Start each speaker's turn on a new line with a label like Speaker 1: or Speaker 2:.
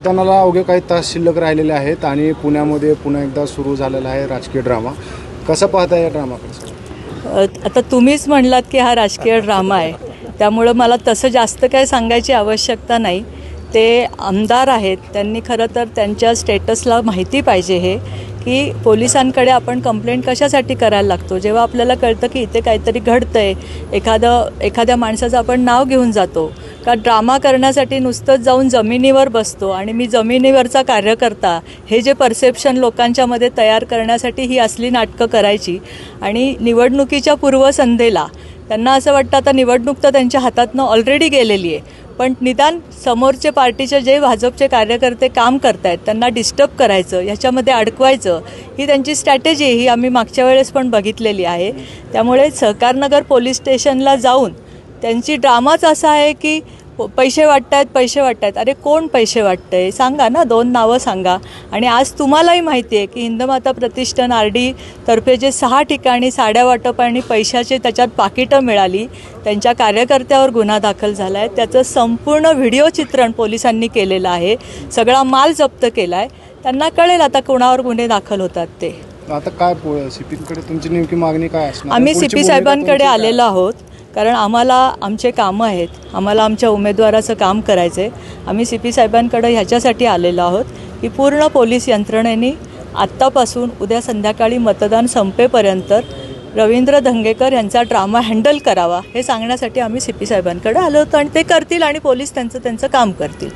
Speaker 1: मतदानाला अवघे काही तास शिल्लक राहिलेले आहेत आणि पुण्यामध्ये पुन्हा एकदा सुरू झालेला आहे राजकीय ड्रामा. कसं पाहता या ड्रामाकडे?
Speaker 2: आता तुम्हीच म्हणलात की हा राजकीय ड्रामा आहे, त्यामुळं मला तसं जास्त काय सांगायची आवश्यकता नाही. ते आमदार आहेत, त्यांनी खरं तर त्यांच्या स्टेटसला माहिती पाहिजे हे की पोलिसांकडे आपण कंप्लेंट कशासाठी करायला लागतो. जेव्हा आपल्याला कळतं की इथे काहीतरी घडतं आहे, एखाद्या माणसाचं आपण नाव घेऊन जातो का ड्रामा करण्यासाठी नुसतंच जाऊन जमिनीवर बसतो आणि मी जमिनीवरचा कार्यकर्ता हे जे परसेप्शन लोकांच्यामध्ये तयार करण्यासाठी ही असली नाटकं करायची. आणि निवडणुकीच्या पूर्वसंध्येला त्यांना असं वाटतं आता निवडणूक तर त्यांच्या हातातनं ऑलरेडी गेलेली आहे, पण निदान समोरचे पार्टीचे जे भाजपचे कार्यकर्ते काम करत आहेत त्यांना डिस्टर्ब करायचं, ह्याच्यामध्ये अडकवायचं, ही त्यांची स्ट्रॅटेजी ही आम्ही मागच्या वेळेस पण बघितलेली आहे. त्यामुळे सहकारनगर पोलीस स्टेशनला जाऊन त्यांची ड्रामाच असा आहे की पैसे वाटतायत. अरे कोण पैसे वाटतं आहे सांगा ना, 2 नावं सांगा. आणि आज तुम्हालाही माहिती आहे की हिंदमाता प्रतिष्ठान RD तर्फे जे 6 ठिकाणी साड्या वाटप आणि पैशाचे त्याच्यात पाकिटं मिळाली, त्यांच्या कार्यकर्त्यावर गुन्हा दाखल झाला आहे. त्याचं संपूर्ण व्हिडिओ चित्रण पोलिसांनी केलेलं आहे, सगळा माल जप्त केला आहे. त्यांना कळेल आता कोणावर गुन्हे दाखल होतात ते.
Speaker 1: आता काय CPकडे तुमची नेमकी मागणी काय असणार?
Speaker 2: आम्ही CP साहेबांकडे आलेलो आहोत, कारण आम्हाला आमचे कामं आहेत, आम्हाला आमच्या उमेदवाराचं काम करायचं आहे. आम्ही CP साहेबांकडे ह्याच्यासाठी आलेलो आहोत की पूर्ण पोलीस यंत्रणेने आत्तापासून उद्या संध्याकाळी मतदान संपेपर्यंत रवींद्र धंगेकर यांचा ड्रामा हँडल करावा हे सांगण्यासाठी आम्ही CP साहेबांकडे आलो होतो. आणि ते करतील आणि पोलीस त्यांचं काम करतील.